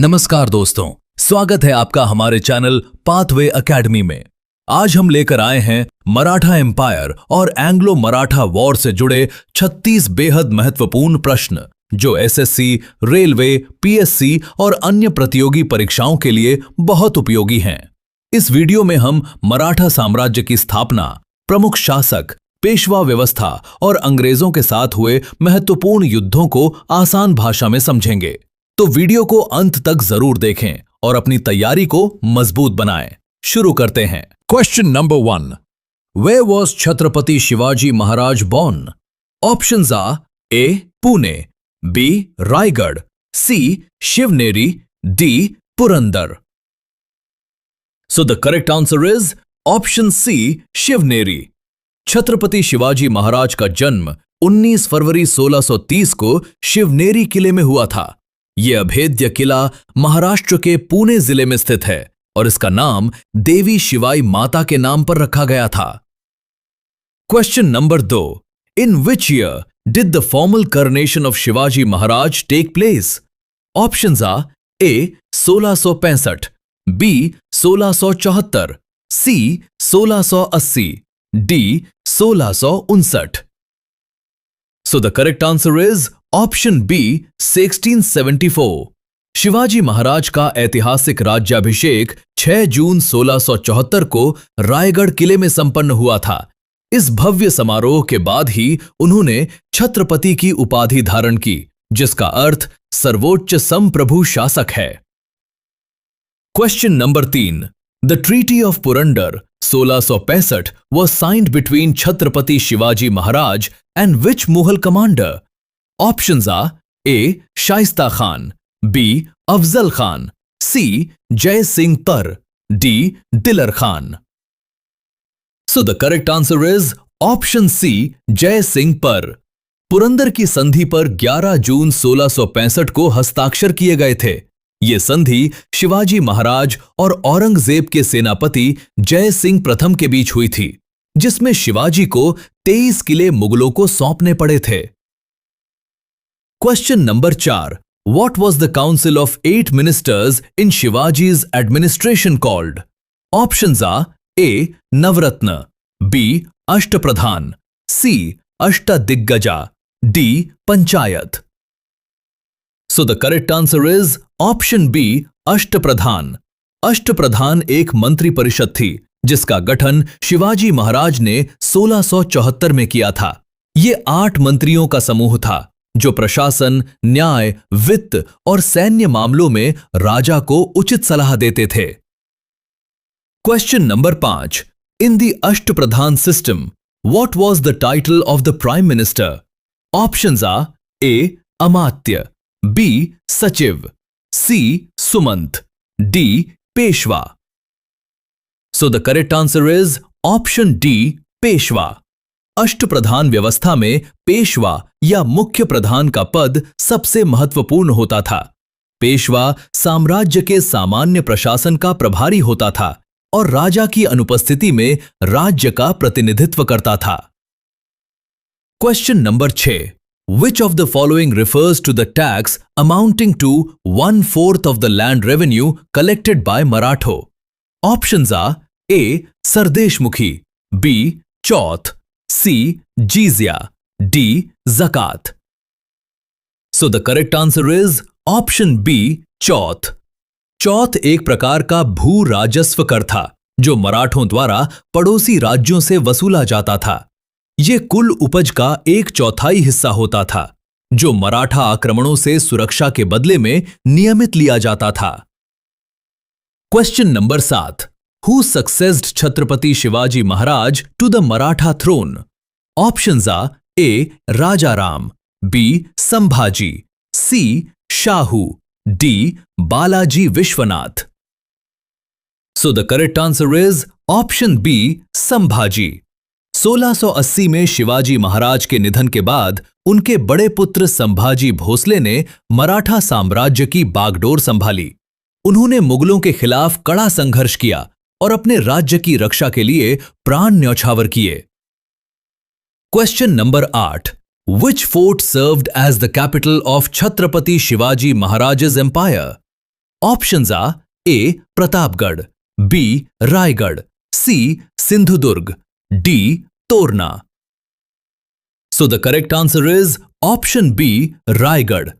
नमस्कार दोस्तों, स्वागत है आपका हमारे चैनल पाथवे एकेडमी में। आज हम लेकर आए हैं मराठा एम्पायर और एंग्लो मराठा वॉर से जुड़े 36 बेहद महत्वपूर्ण प्रश्न जो एसएससी, रेलवे, पीएससी और अन्य प्रतियोगी परीक्षाओं के लिए बहुत उपयोगी हैं। इस वीडियो में हम मराठा साम्राज्य की स्थापना, प्रमुख शासक, पेशवा व्यवस्था और अंग्रेजों के साथ हुए महत्वपूर्ण युद्धों को आसान भाषा में समझेंगे। तो वीडियो को अंत तक जरूर देखें और अपनी तैयारी को मजबूत बनाएं। शुरू करते हैं। Question number 1, where was Chhatrapati Shivaji Maharaj born? Options are A Pune, B Raigad, C Shivneri, D Purandar. So the correct answer is option C Shivneri. Chhatrapati Shivaji Maharaj का जन्म 19 फरवरी 1630 को शिवनेरी किले में हुआ था। यह अभेद्य किला महाराष्ट्र के पुणे जिले में स्थित है और इसका नाम देवी शिवाई माता के नाम पर रखा गया था। Question number 2, in which year did the formal coronation of Shivaji Maharaj take place? Options are A 1665, B 1674, C 1680, D 1659। So the correct answer is option B 1674। Shivaji Maharaj का ऐतिहासिक राज्याभिषेक 6 जून 1674 को रायगढ़ किले में संपन्न हुआ था। इस भव्य समारोह के बाद ही उन्होंने छत्रपति की उपाधि धारण की, जिसका अर्थ सर्वोच्च संप्रभु शासक है। Question number 3, the treaty of Purandar 1665 was signed between Chhatrapati Shivaji Maharaj and which Mughal commander? Options are A. Shaista Khan, B. Afzal Khan, C. Jai Singh Tar, D. Dilar Khan. So the correct answer is option C. Jai Singh Par। Purandar की संधि पर 11 जून 1665 को हस्ताक्षर किए गए थे। ये संधि शिवाजी महाराज और औरंगजेब के सेनापति जय सिंह प्रथम के बीच हुई थी, जिसमें शिवाजी को 23 किले मुगलों को सौंपने पड़े थे। Question number 4, what was the council of 8 ministers in Shivaji's administration called? Options are A Navratna, B Ashtapradhan, C Ashtadiggaja, D panchayat. So the correct answer is option B Ashtapradhan. Ashtapradhan एक मंत्री परिषद थी जिसका गठन शिवाजी महाराज ने 1674 में किया था। ये 8 मंत्रियों का समूह था जो प्रशासन, न्याय, वित्त और सैन्य मामलों में राजा को उचित सलाह देते थे। Question number 5, in the Ashtapradhan system what was the title of the prime minister? Options are A Amatya, B Sachiv, C Sumant, D Peshwa. So the correct answer is option D Peshwa. Ashtapradhan व्यवस्था में पेशवा या मुख्य प्रधान का पद सबसे महत्वपूर्ण होता था। पेशवा साम्राज्य के सामान्य प्रशासन का प्रभारी होता था और राजा की अनुपस्थिति में राज्य का प्रतिनिधित्व करता था। Question number 6, which of the following refers to the tax amounting to 1/4 of the land revenue collected by Maratho? Options are A. Sardeshmukhi, B. Chauth, C. Jizya, D. Zakat. So the correct answer is option B. Chauth। चौथ एक प्रकार का भू राजस्व कर था जो मराठों द्वारा पड़ोसी राज्यों से वसूला जाता था। ये कुल उपज का 1/4 हिस्सा होता था जो मराठा आक्रमणों से सुरक्षा के बदले में नियमित लिया जाता था। Question number 7, who succeeded Chhatrapati Shivaji Maharaj to the Maratha throne? Options are A Rajaram, B Sambhaji, C Shahu, D Balaji Vishwanath. So the correct answer is option B Sambhaji. 1680 में शिवाजी महाराज के निधन के बाद उनके बड़े पुत्र संभाजी भोसले ने मराठा साम्राज्य की बागडोर संभाली। उन्होंने मुगलों के खिलाफ कड़ा संघर्ष किया और अपने राज्य की रक्षा के लिए प्राण न्यौछावर किए। Question number 8, Which fort served as the capital of Chhatrapati Shivaji Maharaj's empire? Options are A. Pratapgarh, B. Raigad, C. Sindhudurg, D. Torna. So the correct answer is option B. Raigad.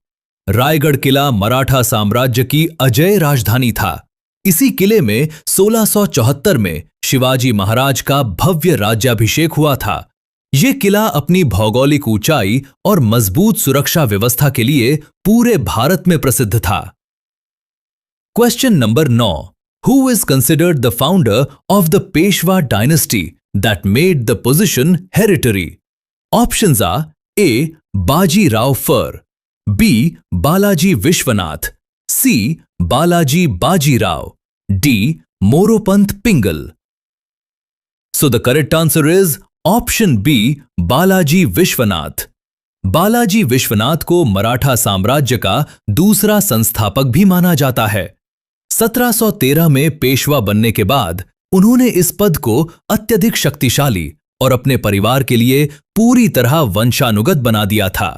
Raigad किला मराठा साम्राज्य की अजय राजधानी था। इसी किले में 1674 में शिवाजी महाराज का भव्य राज्याभिषेक हुआ था। यह किला अपनी भौगोलिक ऊंचाई और मजबूत सुरक्षा व्यवस्था के लिए पूरे भारत में प्रसिद्ध था। Question number 9। Who is considered the founder of the Peshwa dynasty that made the position hereditary? Options are A. Baji Rao Fur, B. Balaji Vishwanath, C. Balaji Baji Rao, D. Moropant Pingal. So the correct answer is option B. Balaji Vishwanath. Balaji Vishwanath को मराठा साम्राज्य का दूसरा संस्थापक भी माना जाता है। 1713 में पेशवा बनने के बाद उन्होंने इस पद को अत्यधिक शक्तिशाली और अपने परिवार के लिए पूरी तरह वंशानुगत बना दिया था।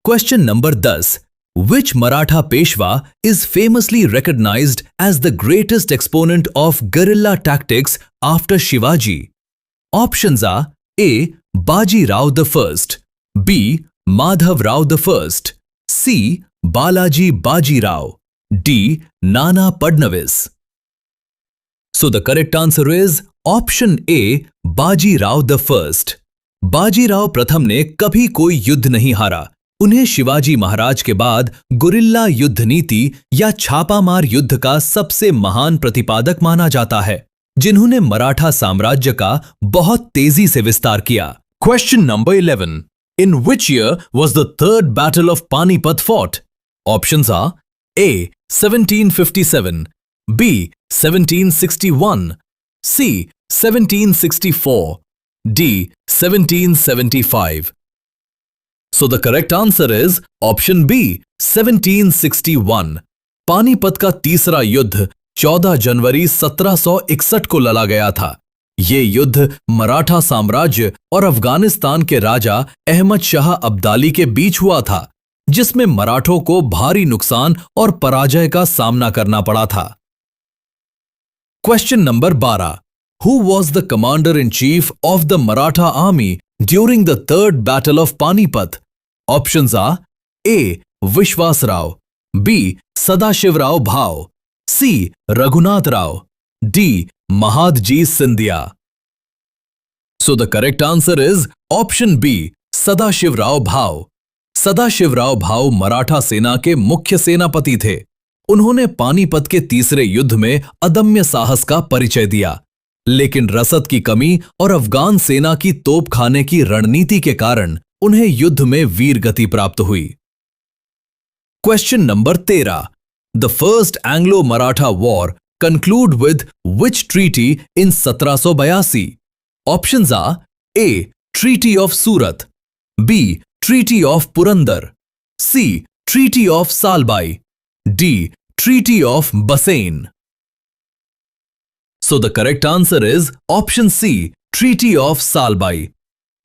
Question number 10। Which Maratha Peshwa is famously recognized as the greatest exponent of guerrilla tactics after Shivaji? Options are A. Baji Rao I, B. Madhav Rao I, C. Balaji Baji Rao, D. Nana Padnavis. So the correct answer is option A. Baji Rao I. बाजी राव प्रथम ने कभी कोई युद्ध नहीं हारा। उन्हें शिवाजी महाराज के बाद गुरिल्ला युद्ध नीति या छापामार युद्ध का सबसे महान प्रतिपादक माना जाता है, जिन्होंने मराठा साम्राज्य का बहुत तेजी से विस्तार किया। Question number 11। In which year was the third battle of Panipat fought? Options are A. 1757, B. 1761, C. 1764, D. 1775. So the correct answer is option B. 1761. Panipat का तीसरा युद्ध 14 जनवरी 1761 को लड़ा गया था। ये युद्ध मराठा साम्राज्य और अफगानिस्तान के राजा अहमद शाह अब्दाली के बीच हुआ था, जिसमें मराठों को भारी नुकसान और पराजय का सामना करना पड़ा था। Question number 12। Who was the commander-in-chief of the Maratha army during the third battle of Panipat? Options are A. Vishwas Rao, B. Sadashiv Rao Bhau, C. Raghunath Rao, D. Mahadji Scindia. So the correct answer is option B. Sadashiv Rao Bhau. Sadashiv Rao भाऊ मराठा सेना के मुख्य सेनापति थे। उन्होंने पानीपत के तीसरे युद्ध में अदम्य साहस का परिचय दिया, लेकिन रसद की कमी और अफगान सेना की तोपखाने की रणनीति के कारण उन्हें युद्ध में वीरगति प्राप्त हुई। Question number 13। The first Anglo Maratha war conclude with which treaty in 1782? Options are A. Treaty of Surat, B. Treaty of Purandar, C. Treaty of Salbai, D. Treaty of Bassein. So the correct answer is option C. Treaty of Salbai.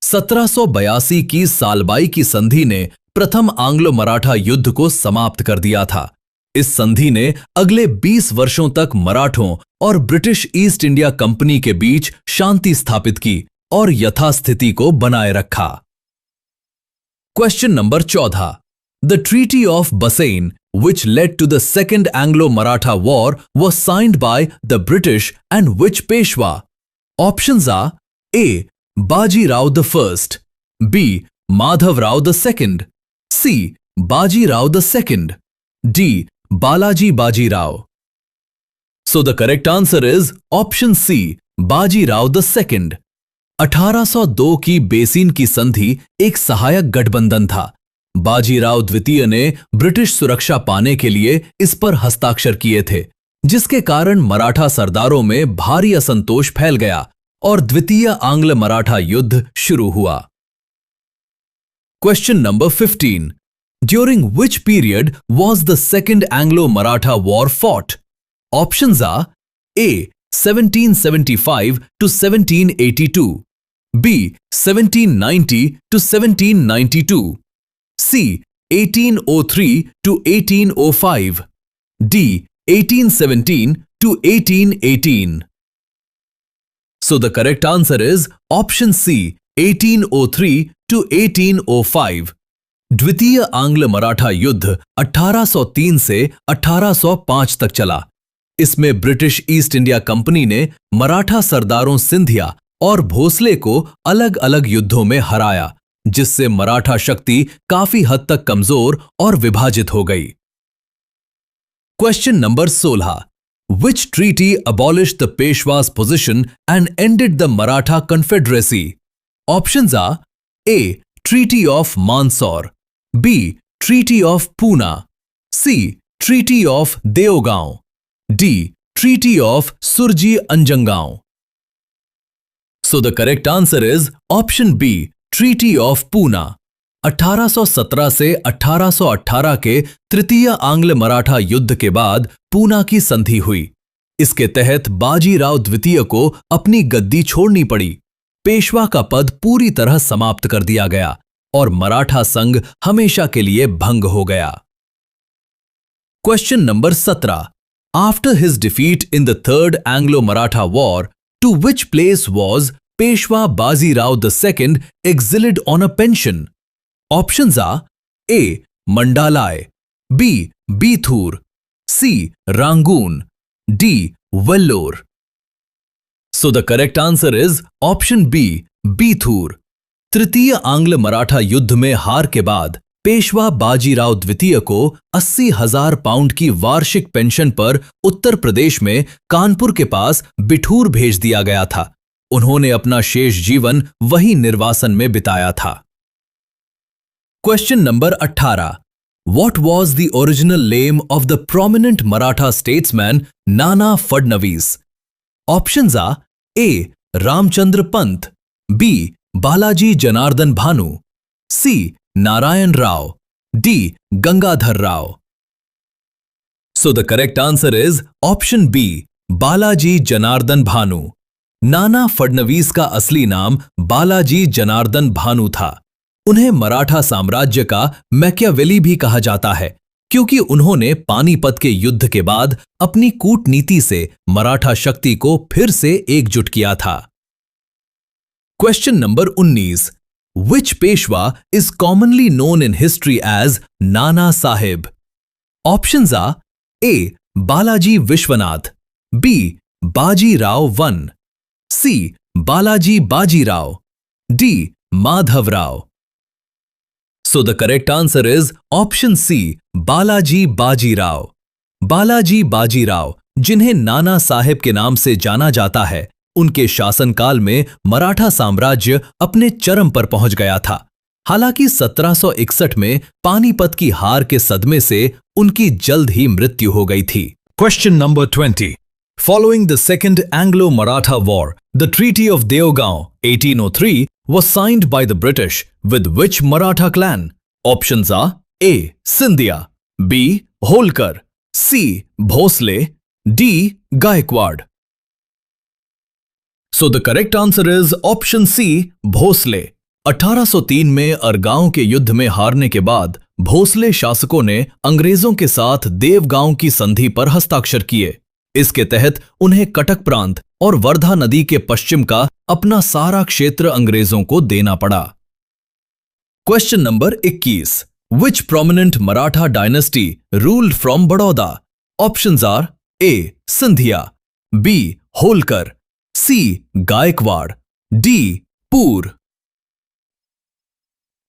1782 की सालबाई की संधि ने प्रथम Anglo Maratha युद्ध को समाप्त कर दिया था। इस संधि ने अगले 20 वर्षों तक मराठों और ब्रिटिश ईस्ट इंडिया कंपनी के बीच शांति स्थापित की और यथास्थिति को बनाए रखा। Question number 14। The treaty of बसेन which led to the Second Anglo-Maratha War was signed by the British and which Peshwa? Options are A. Baji Rao I, B. Madhav Rao II, C. Baji Rao II, D. Balaji Baji Rao. So the correct answer is option C. Baji Rao II. 1802 की basin की संधि एक सहायक गठबंधन था। बाजीराव द्वितीय ने British सुरक्षा पाने के लिए इस पर हस्ताक्षर किए थे, जिसके कारण मराठा सरदारों में भारी असंतोष फैल गया और द्वितीय आंग्ल मराठा युद्ध शुरू हुआ। Question number 15। During which period was the second Anglo Maratha war fought? Options are A. 1775 to 1782, B. 1790 to 1792, C. 1803 to 1805, D. 1817 to 1818. So the correct answer is option C. 1803 to 1805. द्वितीय आंग्ल मराठा युद्ध 1803 से 1805 तक चला। इसमें ब्रिटिश ईस्ट इंडिया कंपनी ने मराठा सरदारों सिंधिया और भोसले को अलग अलग युद्धों में हराया, जिससे मराठा शक्ति काफी हद तक कमजोर और विभाजित हो गई। Question number 16। Which treaty abolished the Peshwa's position and ended the Maratha Confederacy? Options are A. Treaty of Mandsaur, B. Treaty of Poona, C. Treaty of Deogaon, D. Treaty of Surji Anjangaon. So the correct answer is option B. Treaty of Poona. 1817 से 1818 के तृतीय आंग्ल मराठा युद्ध के बाद पूना की संधि हुई। इसके तहत बाजीराव द्वितीय को अपनी गद्दी छोड़नी पड़ी। पेशवा का पद पूरी तरह समाप्त कर दिया गया और मराठा संघ हमेशा के लिए भंग हो गया। Question number 17। After his defeat in the third Anglo Maratha war, to which place was Peshwa Bajirao II exiled on a pension? Options are A. Mandalay, B. Bithur, C. Rangoon, D. Vellore. So the correct answer is option B. Bithur. तृतीय आंग्ल मराठा युद्ध में हार के बाद पेशवा बाजीराव द्वितीय को 80,000 pound की वार्षिक पेंशन पर उत्तर प्रदेश में कानपुर के पास बिठूर भेज दिया गया था। उन्होंने अपना शेष जीवन वही निर्वासन में बिताया था। Question number 18। What was the original name of the prominent Maratha statesman Nana Fadnavis? Options are A. Ramchandra Pant, B. Balaji Janardhan Bhanu, C. Narayan Rao, D. Gangadhar Rao. So the correct answer is option B. Balaji Janardhan Bhanu. Nana Phadnavis का असली नाम बालाजी जनार्दन भानु था। उन्हें मराठा साम्राज्य का Machiavelli भी कहा जाता है, क्योंकि उन्होंने पानीपत के युद्ध के बाद अपनी कूटनीति से मराठा शक्ति को फिर से एकजुट किया था। Question number 19। Which Peshwa is commonly known in history as Nana Sahib? Options are A. Balaji Vishwanath, B. बाजी Rao one, C. Balaji Bajirao, D. Madhav Rao. So the correct answer is option C. Balaji Bajirao. Balaji Bajirao, जिन्हें नाना साहिब के नाम से जाना जाता है, उनके शासनकाल में मराठा साम्राज्य अपने चरम पर पहुंच गया था। हालांकि 1761 में पानीपत की हार के सदमे से उनकी जल्द ही मृत्यु हो गई थी। Question number 20। Following the Second Anglo-Maratha War, the Treaty of Deogaon 1803 was signed by the British with which Maratha clan? Options are A. Scindia, B. Holkar, C. Bhosle, D. Gaikwad. So the correct answer is option C. Bhosle. 1803 में अरगांव के युद्ध में हारने के बाद भोसले शासकों ने अंग्रेजों के साथ देवगांव की संधि पर हस्ताक्षर किए। इसके तहत उन्हें कटक प्रांत और वर्धा नदी के पश्चिम का अपना सारा क्षेत्र अंग्रेजों को देना पड़ा। Question number 21। Which prominent Maratha dynasty ruled from Baroda? Options are A. Scindia, B. Holkar, C. Gaikwad, D. Pur.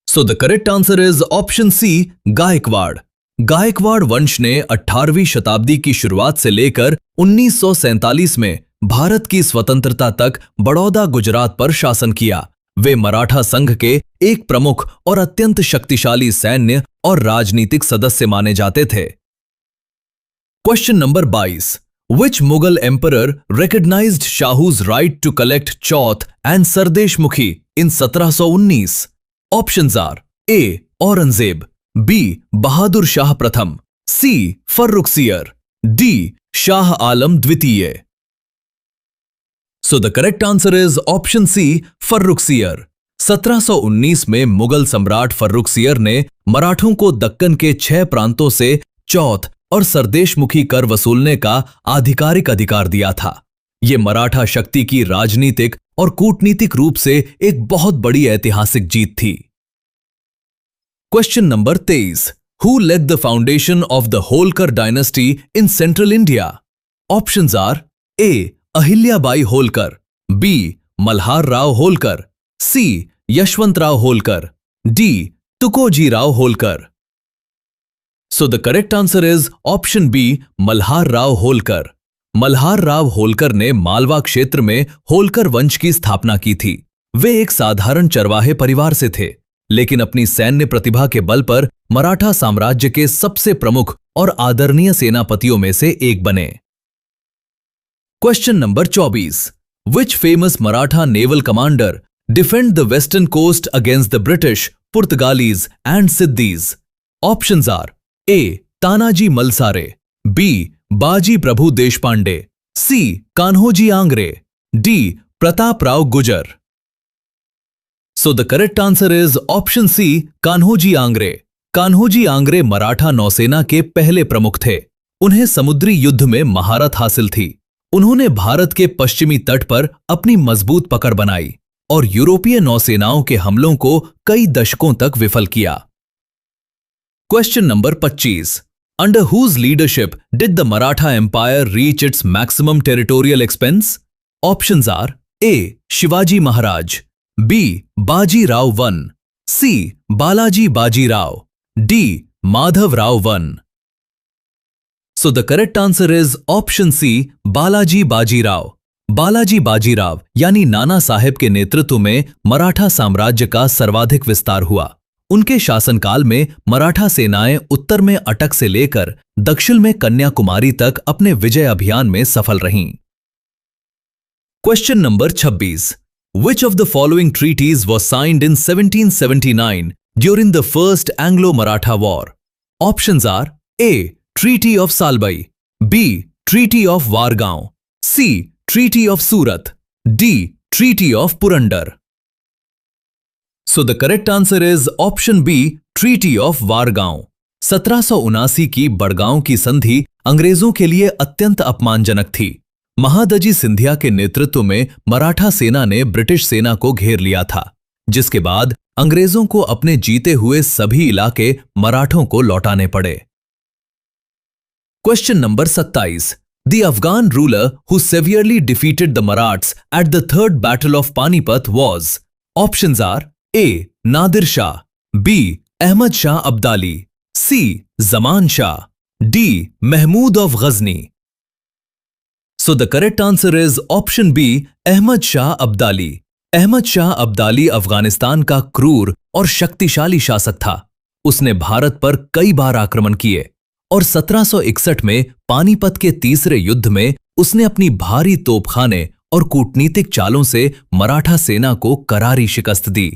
So the correct answer is option C. Gaikwad. Gaikwad वंश ने 18वीं शताब्दी की शुरुआत से लेकर 1947 में भारत की स्वतंत्रता तक बड़ौदा गुजरात पर शासन किया। वे मराठा संघ के एक प्रमुख और अत्यंत शक्तिशाली सैन्य और राजनीतिक सदस्य माने जाते थे। Question number 22। Which Mughal emperor recognized Shahu's right to collect Chauth and Sardesh Mukhi in 1719? Options are A. Aurangzeb, B. Bahadur Shah प्रथम, C. फर्रुखसियर, D. शाह आलम द्वितीय. So the correct answer is option C. Farrukhsiyar. 1719 में मुगल सम्राट फर्रुखसियर ने मराठों को दक्कन के 6 प्रांतों से चौथ और सरदेशमुखी कर वसूलने का आधिकारिक अधिकार दिया था। ये मराठा शक्ति की राजनीतिक और कूटनीतिक रूप से एक बहुत बड़ी ऐतिहासिक जीत थी। Question number 23। Who led the foundation of the Holkar dynasty in central India? Options are A Ahilyabai Holkar, B Malhar Rao Holkar, C Yashwantrao Holkar, D Tukoji Rao Holkar. So the correct answer is option B, Malhar Rao Holkar. Malhar Rao Holkar ने मालवा क्षेत्र में होलकर वंश की स्थापना की थी। वे एक साधारण चरवाहे परिवार से थे, लेकिन अपनी सैन्य प्रतिभा के बल पर मराठा साम्राज्य के सबसे प्रमुख और आदरणीय सेनापतियों में से एक बने। Question number 24। Which famous Maratha naval commander defend the western coast against the British, Portuguese and Siddhis? Options are A. Tanaji Malusare, B. Baji Prabhu Deshpande, C. Kanhoji Angre, D. Pratap Rao गुजर। So the correct answer is option C, Kanhoji Angre. Kanhoji Angre Maratha नौसेना के पहले प्रमुख थे। उन्हें समुद्री युद्ध में महारत हासिल थी। उन्होंने भारत के पश्चिमी तट पर अपनी मजबूत पकड़ बनाई और यूरोपीय नौसेनाओं के हमलों को कई दशकों तक विफल किया। Question number 25। Under whose leadership did the Maratha empire reach its maximum territorial expanse? Options are A Shivaji Maharaj, B Baji Rao one, C Balaji Bajirao, D Madhav Rao one. So the correct answer is option C, Balaji Bajirao. Balaji Bajirao यानी नाना साहेब के नेतृत्व में मराठा साम्राज्य का सर्वाधिक विस्तार हुआ। उनके शासनकाल में मराठा सेनाएं उत्तर में अटक से लेकर दक्षिण में कन्याकुमारी तक अपने विजय अभियान में सफल रहीं। Question number 26। Which of the following treaties was signed in 1779 during the First Anglo-Maratha War? Options are A. Treaty of Salbai, B. Treaty of Wargaon, C. Treaty of Surat, D. Treaty of Purandar. So the correct answer is option B, Treaty of Wargaon। 1779 की बड़गांव की संधि अंग्रेजों के लिए अत्यंत अपमानजनक थी। महादजी सिंधिया के नेतृत्व में मराठा सेना ने ब्रिटिश सेना को घेर लिया था, जिसके बाद अंग्रेजों को अपने जीते हुए सभी इलाके मराठों को लौटाने पड़े। Question number 27. The Afghan ruler who severely defeated the Marathas at the Third Battle of Panipat was? Options are A. Nadir Shah, B. Ahmad Shah Abdali, C. Zaman Shah, D. Mahmud of Ghazni. So the correct answer is option B, Ahmad Shah Abdali। Ahmad Shah Abdali Afghanistan का क्रूर और शक्तिशाली शासक था। उसने भारत पर कई बार आक्रमण किए और 1761 में पानीपत के तीसरे युद्ध में उसने अपनी भारी तोपखाने और कूटनीतिक चालों से मराठा सेना को करारी शिकस्त दी।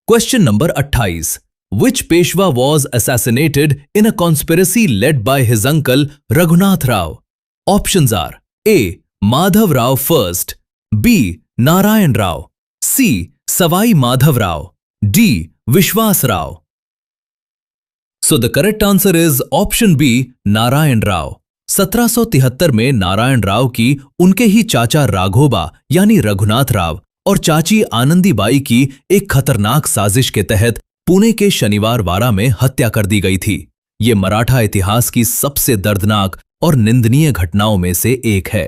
Question number 28। Which Peshwa was assassinated in a conspiracy led by his uncle Raghunath Rao? Options are A. Madhav Rao first, B. Narayan Rao, C. Sawai Madhav Rao, D. Vishwas Rao. So the correct answer is option B, Narayan Rao. 1773 में नारायण राव की उनके ही चाचा राघोबा यानी रघुनाथ राव और चाची आनंदीबाई की एक खतरनाक साजिश के तहत पुणे के शनिवार वाड़ा में हत्या कर दी गई थी। ये मराठा इतिहास की सबसे दर्दनाक और निंदनीय घटनाओं में से एक है।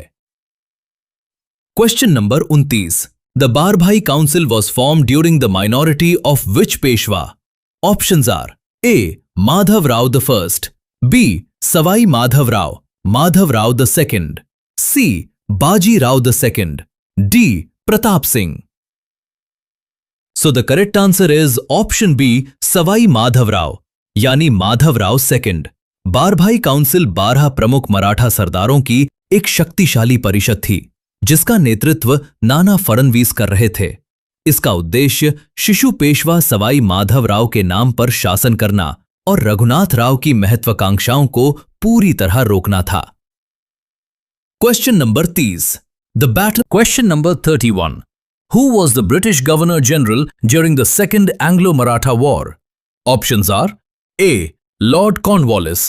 Question number 29। The Barbhai council was form during the minority of which Peshwa? Options are A. Madhav Rao the first, B. Sawai Madhav Rao the second, C. Baji Rao the second, D. Pratap Singh. So the correct answer is option B, Sawai Madhav Rao यानी माधव राव सेकंड। बारभाई काउंसिल 12 प्रमुख मराठा सरदारों की एक शक्तिशाली परिषद थी, जिसका नेतृत्व नाना फडणवीस कर रहे थे। इसका उद्देश्य शिशु पेशवा सवाई माधव राव के नाम पर शासन करना और रघुनाथ राव की महत्वाकांक्षाओं को पूरी तरह रोकना था। Question number 30। The battle. Question number 31। Who was the British Governor General during the Second Anglo-Maratha War? Options are A. Lord Cornwallis,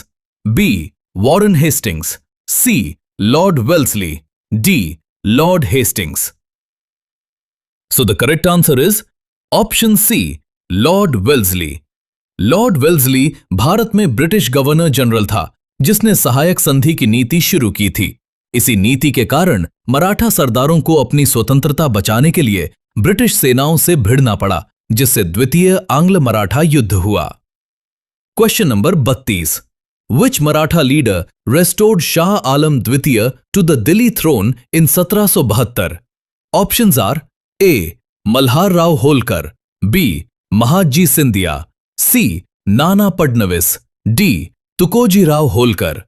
B. Warren Hastings, C. Lord Wellesley, D. Lord Hastings. So the correct answer is option C, Lord Wellesley. Lord Wellesley Bharat में British governor general था जिसने सहायक संधि की नीति शुरू की थी। इसी नीति के कारण मराठा सरदारों को अपनी स्वतंत्रता बचाने के लिए ब्रिटिश सेनाओं से भिड़ना पड़ा, जिससे द्वितीय आंग्ल मराठा युद्ध हुआ। Question number 32। Which Maratha leader restored Shah Alam द्वितीय to the Delhi throne in 1772? Options are A. Malhar Rao Holkar, B. Mahatji Scindia, C. Nana Fadnavis, D. Tukoji Rao Holkar.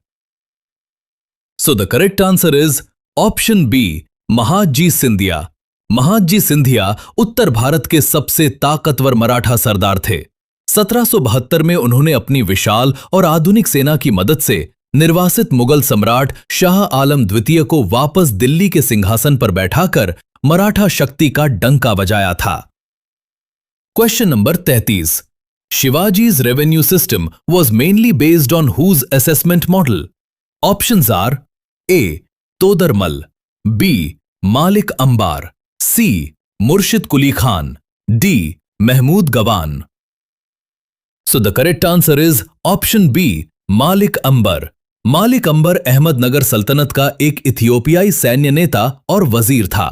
So the correct answer is option B. Mahadji Scindia. Mahadji Scindia उत्तर भारत के सबसे ताकतवर मराठा सरदार थे। 1772 में उन्होंने अपनी विशाल और आधुनिक सेना की मदद से निर्वासित मुगल सम्राट शाह आलम द्वितीय को वापस दिल्ली के सिंहासन पर बैठाकर मराठा शक्ति का डंका बजाया था। Question number 33। शिवाजी's revenue system was mainly based on whose assessment model? Options are A. Todarmal, B. Malik Ambar, C. Murshid Quli Khan, D. Mahmud Gawan. So the correct answer is option B. मालिक अंबर। मालिक अंबर अहमदनगर सल्तनत का एक इथियोपियाई सैन्य नेता और वजीर था।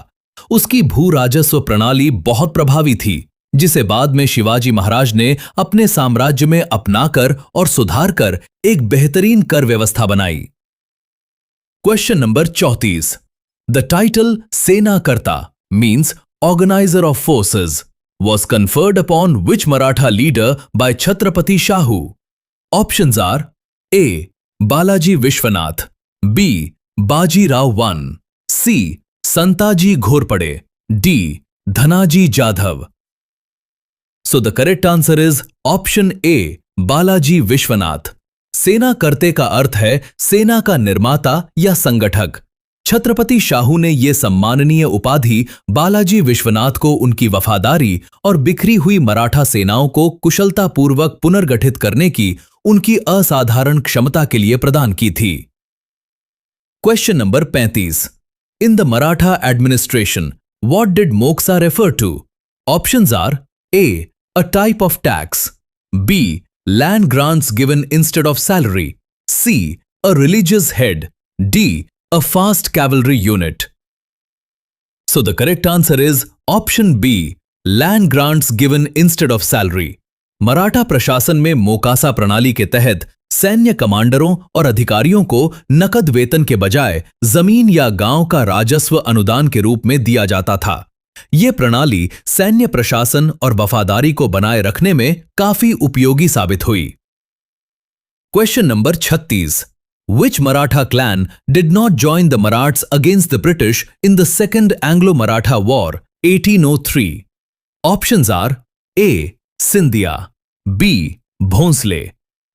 उसकी भू राजस्व प्रणाली बहुत प्रभावी थी, जिसे बाद में शिवाजी महाराज ने अपने साम्राज्य में अपनाकर और सुधारकर एक बेहतरीन कर व्यवस्था बनाई। Question number 34। The title Senakarta means organiser of forces was conferred upon which Maratha leader by Chhatrapati Shahu? Options are A. Balaji Vishwanath, B. Baji Rao I, C. Santaji Ghorpade, D. Dhanaji Jadhav. So the correct answer is option A. Balaji Vishwanath. सेना करते का अर्थ है सेना का निर्माता या संगठक। छत्रपति शाहू ने ये सम्माननीय उपाधि बालाजी विश्वनाथ को उनकी वफादारी और बिखरी हुई मराठा सेनाओं को कुशलतापूर्वक पुनर्गठित करने की उनकी असाधारण क्षमता के लिए प्रदान की थी। Question number 35। In the Maratha administration what did mokasa refer to? Options are A. A type of tax, B. Land grants given instead of salary, C. A religious head, D. A fast cavalry unit. So the correct answer is option B. Land grants given instead of salary. Maratha प्रशासन में मोकासा प्रणाली के तहत सैन्य कमांडरों और अधिकारियों को नकद वेतन के बजाय जमीन या गांव का राजस्व अनुदान के रूप में दिया जाता था। यह प्रणाली सैन्य प्रशासन और वफादारी को बनाए रखने में काफी उपयोगी साबित हुई। Question number 36। Which Maratha clan did not join the Marathas against the British in the Second Anglo-Maratha War, 1803? Options are A. Scindia, B. Bhonsle,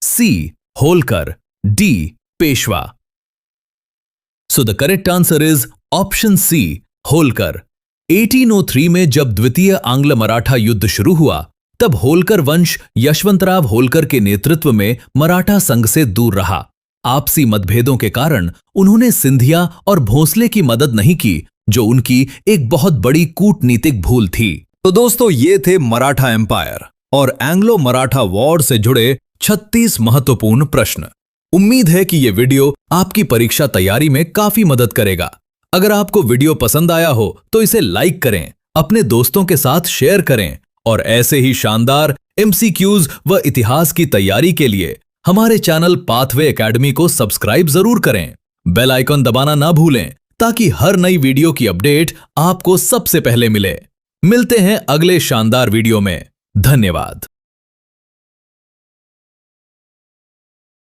C. Holkar, D. Peshwa. So the correct answer is option C. Holkar. 1803 में जब द्वितीय आंग्ल मराठा युद्ध शुरू हुआ, तब होलकर वंश यशवंतराव होलकर के नेतृत्व में मराठा संघ से दूर रहा। आपसी मतभेदों के कारण उन्होंने सिंधिया और भोंसले की मदद नहीं की, जो उनकी एक बहुत बड़ी कूटनीतिक भूल थी। तो दोस्तों, ये थे मराठा एम्पायर और एंग्लो मराठा वॉर से जुड़े 36 महत्वपूर्ण प्रश्न। उम्मीद है कि ये वीडियो आपकी परीक्षा तैयारी में काफी मदद करेगा। अगर आपको वीडियो पसंद आया हो तो इसे लाइक करें, अपने दोस्तों के साथ शेयर करें और ऐसे ही शानदार MCQs व इतिहास की तैयारी के लिए हमारे चैनल पाथवे एकेडमी को सब्सक्राइब जरूर करें। बेल आइकन दबाना ना भूलें ताकि हर नई वीडियो की अपडेट आपको सबसे पहले मिले। मिलते हैं अगले शानदार वीडियो में। धन्यवाद।